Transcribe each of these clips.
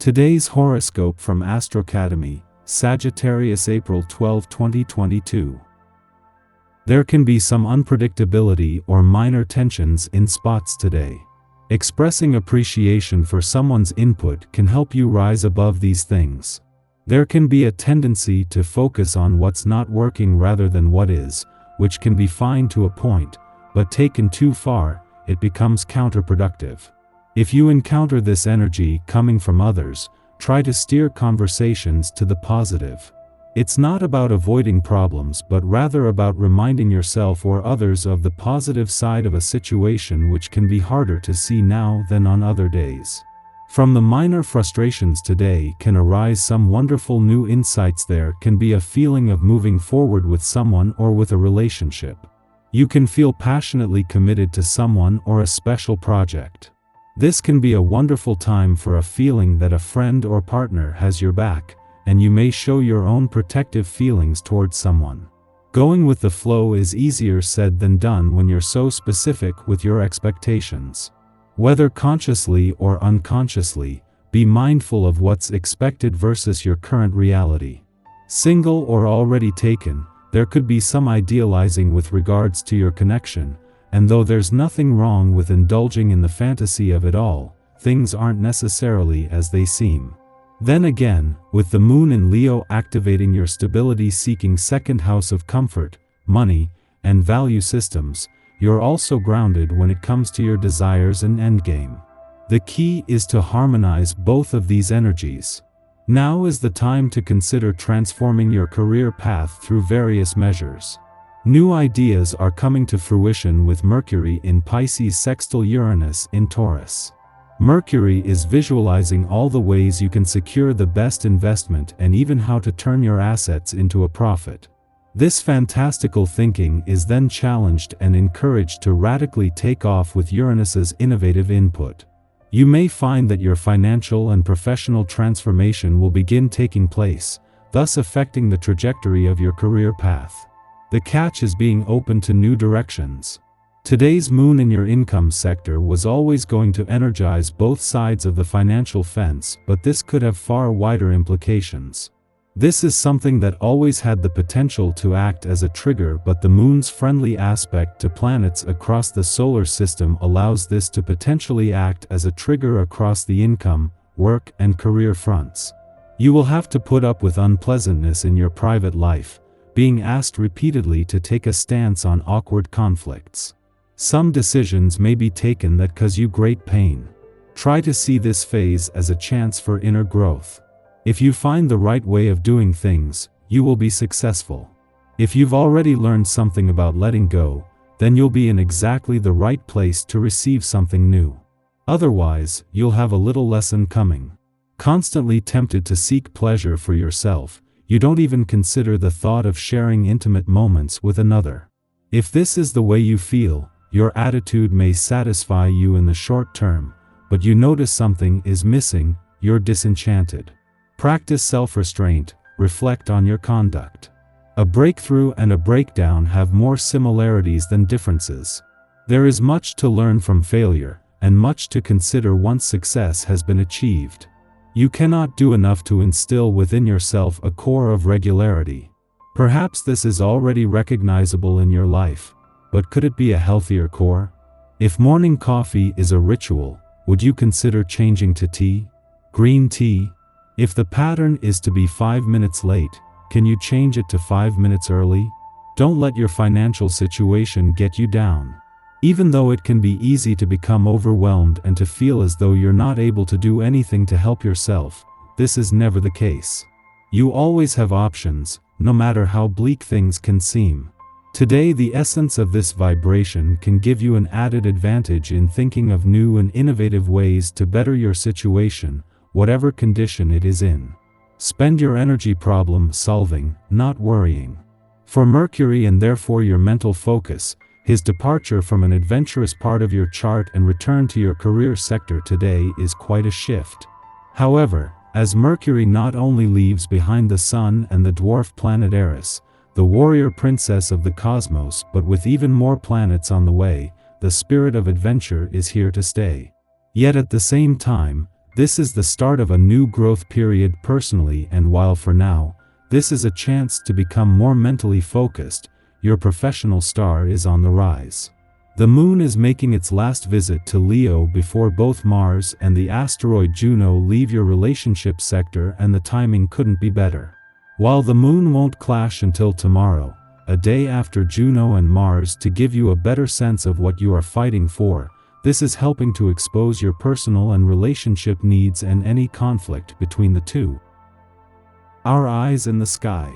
Today's horoscope from Astrocademy, Sagittarius April 12, 2022. There can be some unpredictability or minor tensions in spots today. Expressing appreciation for someone's input can help you rise above these things. There can be a tendency to focus on what's not working rather than what is, which can be fine to a point, but taken too far, it becomes counterproductive. If you encounter this energy coming from others, try to steer conversations to the positive. It's not about avoiding problems but rather about reminding yourself or others of the positive side of a situation, which can be harder to see now than on other days. From the minor frustrations today can arise some wonderful new insights. There can be a feeling of moving forward with someone or with a relationship. You can feel passionately committed to someone or a special project. This can be a wonderful time for a feeling that a friend or partner has your back, and you may show your own protective feelings towards someone. Going with the flow is easier said than done when you're so specific with your expectations. Whether consciously or unconsciously, be mindful of what's expected versus your current reality. Single or already taken, there could be some idealizing with regards to your connection, and though there's nothing wrong with indulging in the fantasy of it all, things aren't necessarily as they seem. Then again, with the moon in Leo activating your stability-seeking second house of comfort, money, and value systems, you're also grounded when it comes to your desires and endgame. The key is to harmonize both of these energies. Now is the time to consider transforming your career path through various measures. New ideas are coming to fruition with Mercury in Pisces sextile Uranus in Taurus. Mercury is visualizing all the ways you can secure the best investment and even how to turn your assets into a profit. This fantastical thinking is then challenged and encouraged to radically take off with Uranus's innovative input. You may find that your financial and professional transformation will begin taking place, thus affecting the trajectory of your career path. The catch is being open to new directions. Today's moon in your income sector was always going to energize both sides of the financial fence, but this could have far wider implications. This is something that always had the potential to act as a trigger, but the moon's friendly aspect to planets across the solar system allows this to potentially act as a trigger across the income, work, and career fronts. You will have to put up with unpleasantness in your private life, being asked repeatedly to take a stance on awkward conflicts. Some decisions may be taken that cause you great pain. Try to see this phase as a chance for inner growth. If you find the right way of doing things, you will be successful. If you've already learned something about letting go, then you'll be in exactly the right place to receive something new. Otherwise, you'll have a little lesson coming. Constantly tempted to seek pleasure for yourself, you don't even consider the thought of sharing intimate moments with another. If this is the way you feel, your attitude may satisfy you in the short term, but you notice something is missing, you're disenchanted. Practice self-restraint, reflect on your conduct. A breakthrough and a breakdown have more similarities than differences. There is much to learn from failure, and much to consider once success has been achieved. You cannot do enough to instill within yourself a core of regularity. Perhaps this is already recognizable in your life, but could it be a healthier core? If morning coffee is a ritual, would you consider changing to tea? Green tea? If the pattern is to be 5 minutes late, can you change it to 5 minutes early? Don't let your financial situation get you down. Even though it can be easy to become overwhelmed and to feel as though you're not able to do anything to help yourself, this is never the case. You always have options, no matter how bleak things can seem. Today, the essence of this vibration can give you an added advantage in thinking of new and innovative ways to better your situation, whatever condition it is in. Spend your energy problem solving, not worrying. For Mercury and therefore your mental focus, his departure from an adventurous part of your chart and return to your career sector today is quite a shift. However, as Mercury not only leaves behind the Sun and the dwarf planet Eris, the warrior princess of the cosmos, but with even more planets on the way, the spirit of adventure is here to stay. Yet at the same time, This is the start of a new growth period personally, and while for now, this is a chance to become more mentally focused, your professional star is on the rise. The moon is making its last visit to Leo before both Mars and the asteroid Juno leave your relationship sector, and the timing couldn't be better. While the moon won't clash until tomorrow, a day after Juno and Mars, to give you a better sense of what you are fighting for, this is helping to expose your personal and relationship needs and any conflict between the two. Our eyes in the sky.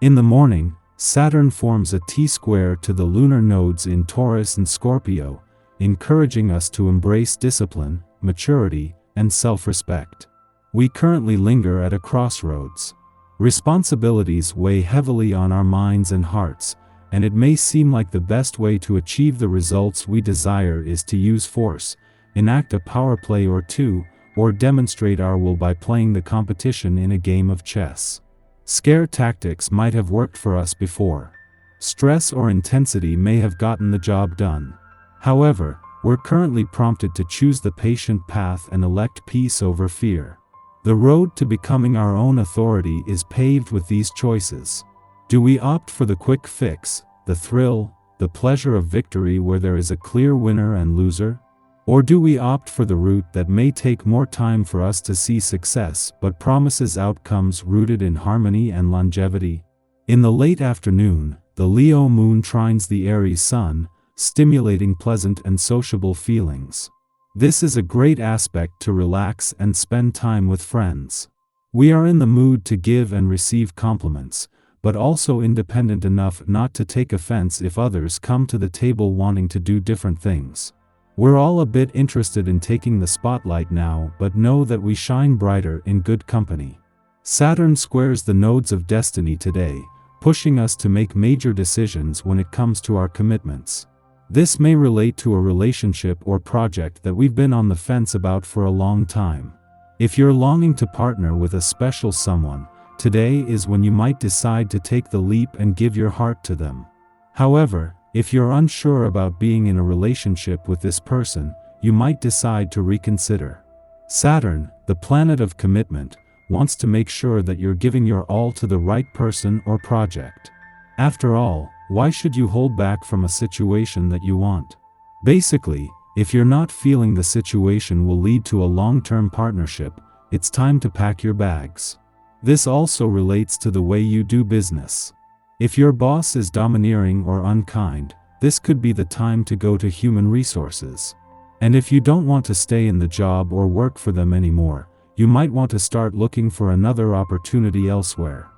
In the morning, Saturn forms a T-square to the lunar nodes in Taurus and Scorpio, encouraging us to embrace discipline, maturity, and self-respect. We currently linger at a crossroads. Responsibilities weigh heavily on our minds and hearts, and it may seem like the best way to achieve the results we desire is to use force, enact a power play or two, or demonstrate our will by playing the competition in a game of chess. Scare tactics might have worked for us before. Stress or intensity may have gotten the job done. However, we're currently prompted to choose the patient path and elect peace over fear. The road to becoming our own authority is paved with these choices. Do we opt for the quick fix, the thrill, the pleasure of victory where there is a clear winner and loser? Or do we opt for the route that may take more time for us to see success but promises outcomes rooted in harmony and longevity? In the late afternoon, the Leo moon trines the Aries sun, stimulating pleasant and sociable feelings. This is a great aspect to relax and spend time with friends. We are in the mood to give and receive compliments, but also independent enough not to take offense if others come to the table wanting to do different things. We're all a bit interested in taking the spotlight now, but know that we shine brighter in good company. Saturn squares the nodes of destiny today, pushing us to make major decisions when it comes to our commitments. This may relate to a relationship or project that we've been on the fence about for a long time. If you're longing to partner with a special someone, today is when you might decide to take the leap and give your heart to them. However, if you're unsure about being in a relationship with this person, you might decide to reconsider. Saturn, the planet of commitment, wants to make sure that you're giving your all to the right person or project. After all, why should you hold back from a situation that you want? Basically, if you're not feeling the situation will lead to a long-term partnership, it's time to pack your bags. This also relates to the way you do business. If your boss is domineering or unkind, this could be the time to go to human resources. And if you don't want to stay in the job or work for them anymore, you might want to start looking for another opportunity elsewhere.